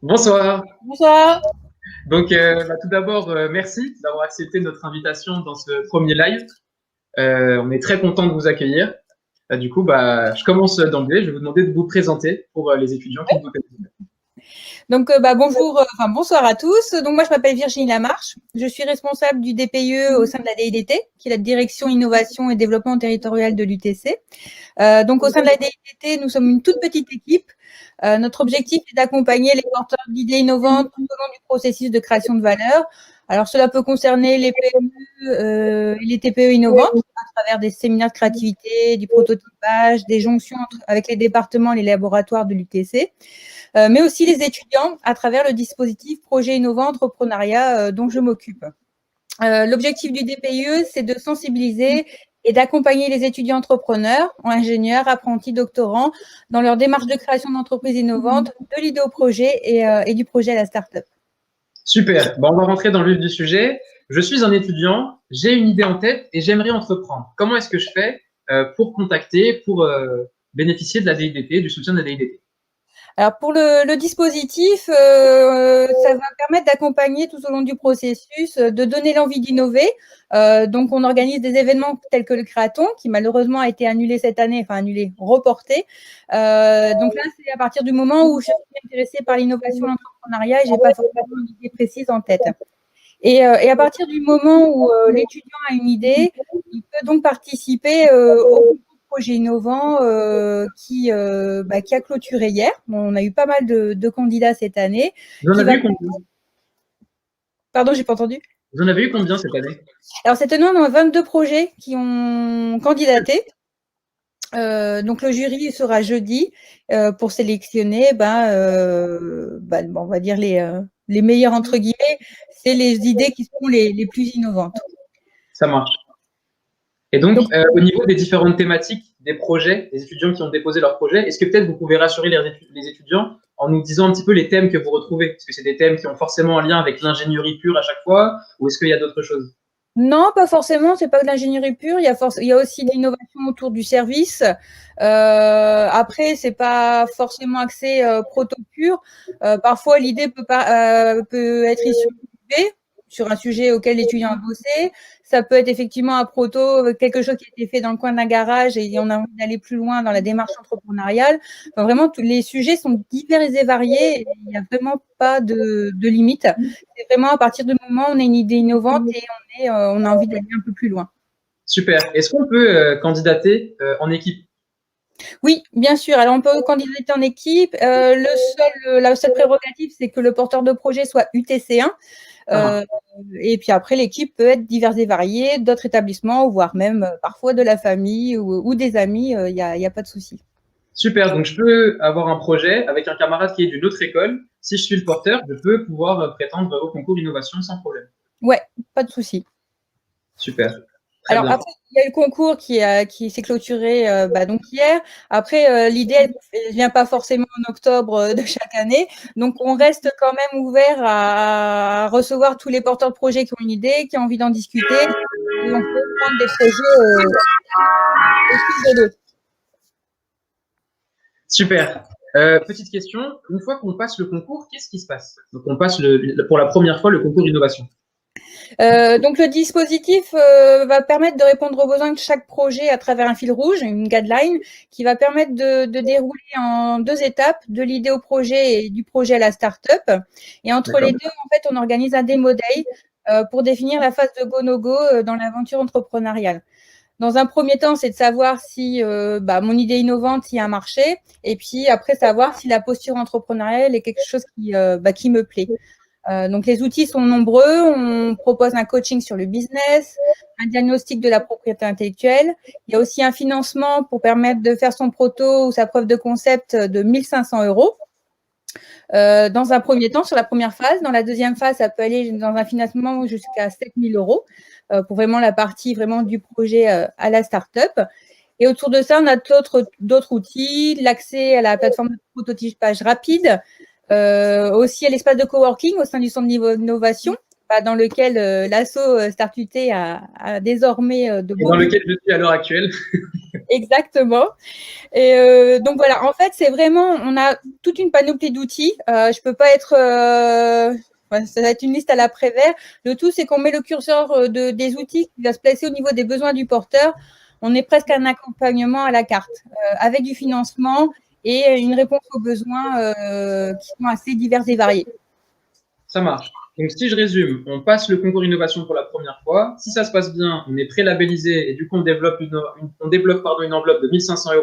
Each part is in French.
Bonsoir. Bonsoir. Donc, tout d'abord, merci d'avoir accepté notre invitation dans ce premier live. On est très content de vous accueillir. Du coup, je commence d'emblée. Je vais vous demander de vous présenter pour les étudiants qui ne vous connaissent pas. Donc, bonsoir à tous. Donc, moi, je m'appelle Virginie Lamarche. Je suis responsable du DPIE au sein de la DIDT, qui est la Direction Innovation et Développement Territorial de l'UTC. Donc, au sein de la DIDT, nous sommes une toute petite équipe. Notre objectif est d'accompagner les porteurs d'idées innovantes tout au long du processus de création de valeur. Alors, cela peut concerner les PME et les TPE innovantes à travers des séminaires de créativité, du prototypage, des jonctions avec les départements et les laboratoires de l'UTC, mais aussi les étudiants à travers le dispositif Projet Innovant Entrepreneuriat dont je m'occupe. L'objectif du DPIE, c'est de sensibiliser et d'accompagner les étudiants entrepreneurs, ingénieurs, apprentis, doctorants dans leur démarche de création d'entreprises innovantes, de l'idée au projet et du projet à la start-up. Super. On va rentrer dans le vif du sujet. Je suis un étudiant, j'ai une idée en tête et j'aimerais entreprendre. Comment est-ce que je fais pour contacter, pour bénéficier de la DIDT, du soutien de la DIDT? Alors pour le dispositif, ça va permettre d'accompagner tout au long du processus, de donner l'envie d'innover. Donc on organise des événements tels que le Créaton, qui malheureusement a été annulé cette année, reporté. Donc là, c'est à partir du moment où je suis intéressée par l'innovation, l'entrepreneuriat, et j'ai pas forcément une idée précise en tête. Et à partir du moment où l'étudiant a une idée, il peut donc participer au projet innovant qui a clôturé hier. On a eu pas mal de candidats cette année. Vous en avez eu combien? Pardon, j'ai pas entendu. Vous en avez eu combien cette année? Alors cette année, on a 22 projets qui ont candidaté. Donc le jury sera jeudi pour sélectionner, on va dire les meilleurs entre guillemets. C'est les idées qui sont les plus innovantes. Ça marche. Et donc, au niveau des différentes thématiques des projets, des étudiants qui ont déposé leurs projets, est-ce que peut-être vous pouvez rassurer les étudiants en nous disant un petit peu les thèmes que vous retrouvez? Est-ce que c'est des thèmes qui ont forcément un lien avec l'ingénierie pure à chaque fois, ou est-ce qu'il y a d'autres choses? Non, pas forcément, c'est pas de l'ingénierie pure, il y a aussi de l'innovation autour du service. Après, c'est pas forcément axé proto pur. Parfois, l'idée peut être issue sur un sujet auquel l'étudiant a bossé. Ça peut être effectivement un proto, quelque chose qui a été fait dans le coin d'un garage et on a envie d'aller plus loin dans la démarche entrepreneuriale. Enfin, vraiment, tous les sujets sont divers et variés et il n'y a vraiment pas de limite. C'est vraiment à partir du moment où on a une idée innovante et on a envie d'aller un peu plus loin. Super. Est-ce qu'on peut candidater en équipe? Oui, bien sûr. Alors, on peut candidater en équipe. La seule prérogative, c'est que le porteur de projet soit UTC1. Et puis après, l'équipe peut être diverse et variée, d'autres établissements, voire même parfois de la famille ou des amis. Il n'y a pas de souci. Super. Donc, je peux avoir un projet avec un camarade qui est d'une autre école. Si je suis le porteur, je peux pouvoir prétendre au concours innovation sans problème. Ouais, pas de souci. Super. Très Alors bien. après, il y a le concours qui s'est clôturé donc hier. Après, l'idée, elle ne vient pas forcément en octobre de chaque année. Donc, on reste quand même ouvert à recevoir tous les porteurs de projets qui ont une idée, qui ont envie d'en discuter. Et on peut prendre des projets au fil de l'eau. Super. Petite question. Une fois qu'on passe le concours, qu'est-ce qui se passe? Donc, on passe pour la première fois le concours innovation. Donc le dispositif va permettre de répondre aux besoins de chaque projet à travers un fil rouge, une guideline, qui va permettre de dérouler en 2 étapes, de l'idée au projet et du projet à la start-up. Et entre les deux, en fait, on organise un démo day pour définir la phase de go-no-go dans l'aventure entrepreneuriale. Dans un premier temps, c'est de savoir si mon idée innovante y a un marché, et puis après savoir si la posture entrepreneuriale est quelque chose qui me plaît. Donc les outils sont nombreux, on propose un coaching sur le business, un diagnostic de la propriété intellectuelle, il y a aussi un financement pour permettre de faire son proto ou sa preuve de concept de 1 500 €. Dans un premier temps, sur la première phase. Dans la deuxième phase, ça peut aller dans un financement jusqu'à 7 000 € pour vraiment la partie vraiment du projet à la start-up. Et autour de ça, on a d'autres outils, l'accès à la plateforme de prototypage rapide, aussi à l'espace de coworking au sein du centre d'innovation, dans lequel l'asso Start UT a désormais de Et dans lequel je suis à l'heure actuelle. Exactement. Et donc voilà, en fait, c'est vraiment, on a toute une panoplie d'outils. Je peux pas être, ça va être une liste à la Prévert. Le tout, c'est qu'on met le curseur des outils qui va se placer au niveau des besoins du porteur. On est presque un accompagnement à la carte, avec du financement et une réponse aux besoins qui sont assez divers et variés. Ça marche. Donc, si je résume, on passe le concours innovation pour la première fois. Si ça se passe bien, on est pré-labellisé et du coup, on débloque une enveloppe de 1 500 €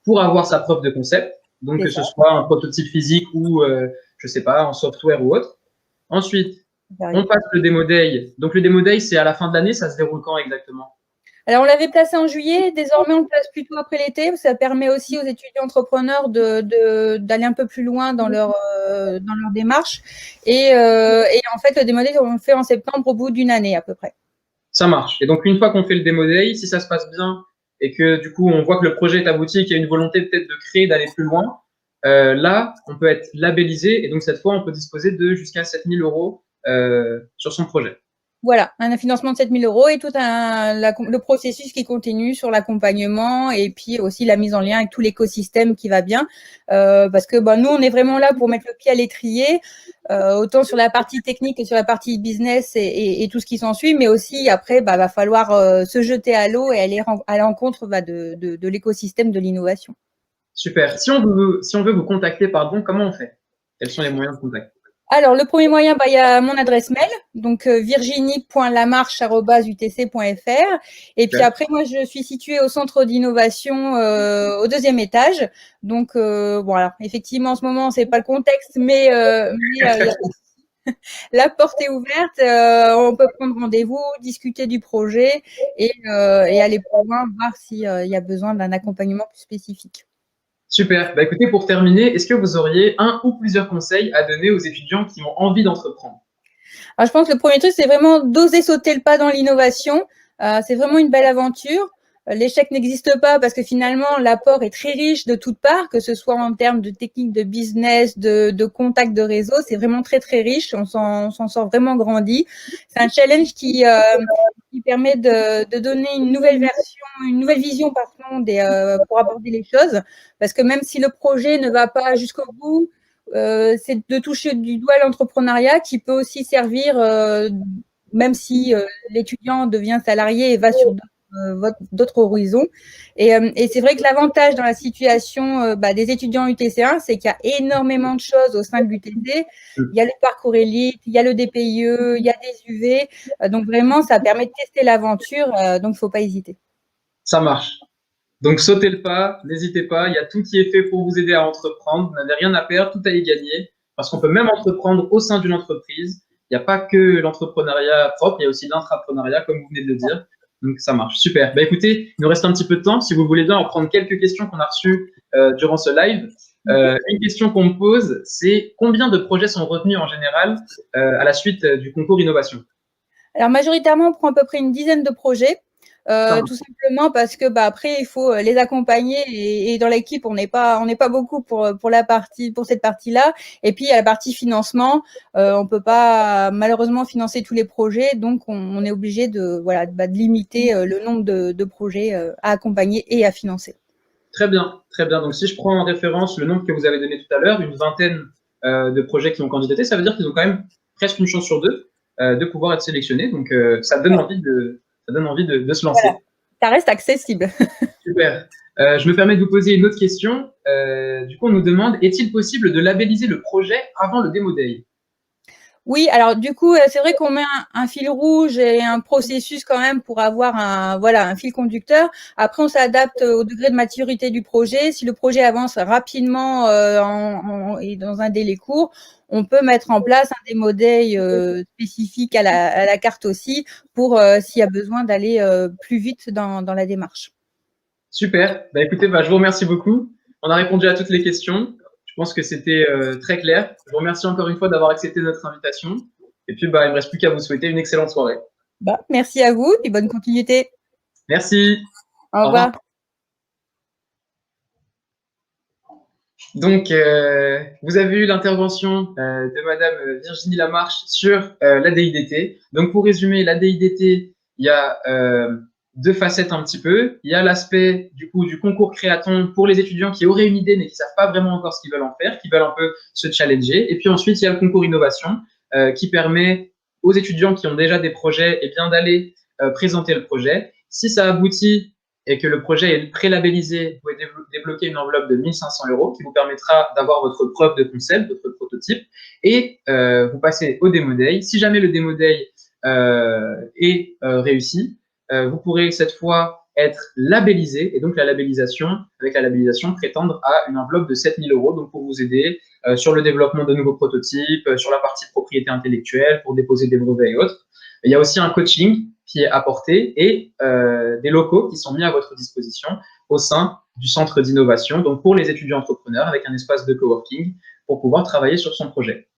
pour avoir sa preuve de concept. Donc, que ce soit un prototype physique ou, je sais pas, en software ou autre. Ensuite, on passe le Demo Day. Donc, le Demo Day, c'est à la fin de l'année. Ça se déroule quand exactement? Alors, on l'avait placé en juillet. Désormais, on le place plutôt après l'été. Ça permet aussi aux étudiants entrepreneurs d'aller un peu plus loin dans leur démarche. Et en fait, le Demo Day, on le fait en septembre au bout d'une année à peu près. Ça marche. Et donc, une fois qu'on fait le Demo Day, si ça se passe bien et que du coup, on voit que le projet est abouti et qu'il y a une volonté peut-être de créer, d'aller plus loin, là, on peut être labellisé et donc cette fois, on peut disposer de jusqu'à 7 000 € sur son projet. Voilà, un financement de 7 000 € et tout le processus qui continue sur l'accompagnement et puis aussi la mise en lien avec tout l'écosystème qui va bien. Parce que nous, on est vraiment là pour mettre le pied à l'étrier, autant sur la partie technique que sur la partie business et tout ce qui s'ensuit, mais aussi après, va falloir se jeter à l'eau et aller à l'encontre de l'écosystème de l'innovation. Super. Si on veut vous contacter, pardon, comment on fait? Quels sont les moyens de contact? Alors, le premier moyen, il y a mon adresse mail, donc virginie.lamarche@utc.fr. Et puis après, moi, je suis située au centre d'innovation au 2e étage. Donc, voilà, effectivement, en ce moment, c'est pas le contexte, mais la porte est ouverte. On peut prendre rendez-vous, discuter du projet et aller plus loin, voir s'il y a besoin d'un accompagnement plus spécifique. Super. Écoutez, pour terminer, est-ce que vous auriez un ou plusieurs conseils à donner aux étudiants qui ont envie d'entreprendre? Alors, je pense que le premier truc, c'est vraiment d'oser sauter le pas dans l'innovation. C'est vraiment une belle aventure. L'échec n'existe pas parce que finalement, l'apport est très riche de toutes parts, que ce soit en termes de techniques de business, de contacts de réseau. C'est vraiment très, très riche. On s'en sort vraiment grandi. C'est un challenge qui permet de donner une nouvelle version, une nouvelle vision, pour aborder les choses. Parce que même si le projet ne va pas jusqu'au bout, c'est de toucher du doigt l'entrepreneuriat qui peut aussi servir, même si l'étudiant devient salarié et va sur d'autres horizons. Et c'est vrai que l'avantage dans la situation des étudiants UTC1, c'est qu'il y a énormément de choses au sein de l'UTC. Il y a le parcours élite, il y a le DPIE, il y a des UV. Donc vraiment, ça permet de tester l'aventure. Donc, il ne faut pas hésiter. Ça marche. Donc, sautez le pas, n'hésitez pas, il y a tout qui est fait pour vous aider à entreprendre. Vous n'avez rien à perdre, tout à y gagner. Parce qu'on peut même entreprendre au sein d'une entreprise. Il n'y a pas que l'entrepreneuriat propre, il y a aussi l'intrapreneuriat, comme vous venez de le dire. Donc, ça marche. Super. Écoutez, il nous reste un petit peu de temps. Si vous voulez bien en prendre quelques questions qu'on a reçues durant ce live. Une question qu'on me pose, c'est combien de projets sont retenus en général à la suite du concours innovation? Alors, majoritairement, on prend à peu près une dizaine de projets. Tout simplement parce que après il faut les accompagner et dans l'équipe on n'est pas beaucoup pour cette partie-là. Et puis il y a la partie financement, on peut pas malheureusement financer tous les projets, donc on est obligé de limiter le nombre de projets à accompagner et à financer. Très bien, très bien. Donc si je prends en référence le nombre que vous avez donné tout à l'heure, une vingtaine de projets qui ont candidaté, ça veut dire qu'ils ont quand même presque une chance sur deux de pouvoir être sélectionnés. Donc ça donne envie de se lancer. Voilà. Ça reste accessible. Super. Je me permets de vous poser une autre question. Du coup, on nous demande, est-il possible de labelliser le projet avant le Demo Day? Oui, alors du coup, c'est vrai qu'on met un fil rouge et un processus quand même pour avoir un fil conducteur. Après, on s'adapte au degré de maturité du projet. Si le projet avance rapidement et dans un délai court, on peut mettre en place un Demo Day spécifique à la carte aussi pour s'il y a besoin d'aller plus vite dans la démarche. Super. Écoutez, je vous remercie beaucoup. On a répondu à toutes les questions. Je pense que c'était très clair. Je vous remercie encore une fois d'avoir accepté notre invitation. Et puis, il ne me reste plus qu'à vous souhaiter une excellente soirée. Merci à vous et bonne continuité. Merci. Au revoir. Donc, vous avez eu l'intervention de Madame Virginie Lamarche sur la DIDT. Donc, pour résumer, la DIDT, il y a deux facettes un petit peu. Il y a l'aspect du coup du concours Créaton pour les étudiants qui auraient une idée mais qui savent pas vraiment encore ce qu'ils veulent en faire, qui veulent un peu se challenger. Et puis ensuite, il y a le concours Innovation qui permet aux étudiants qui ont déjà des projets et bien d'aller présenter le projet. Si ça aboutit et que le projet est pré-labellisé, vous pouvez débloquer une enveloppe de 1 500 € qui vous permettra d'avoir votre preuve de concept, votre prototype, et vous passez au Demo Day. Si jamais le Demo Day est réussi, vous pourrez cette fois être labellisé, et donc avec la labellisation, prétendre à une enveloppe de 7 000 € donc pour vous aider sur le développement de nouveaux prototypes, sur la partie propriété intellectuelle, pour déposer des brevets et autres. Il y a aussi un coaching qui est apporté et des locaux qui sont mis à votre disposition au sein du centre d'innovation, donc pour les étudiants entrepreneurs, avec un espace de coworking pour pouvoir travailler sur son projet.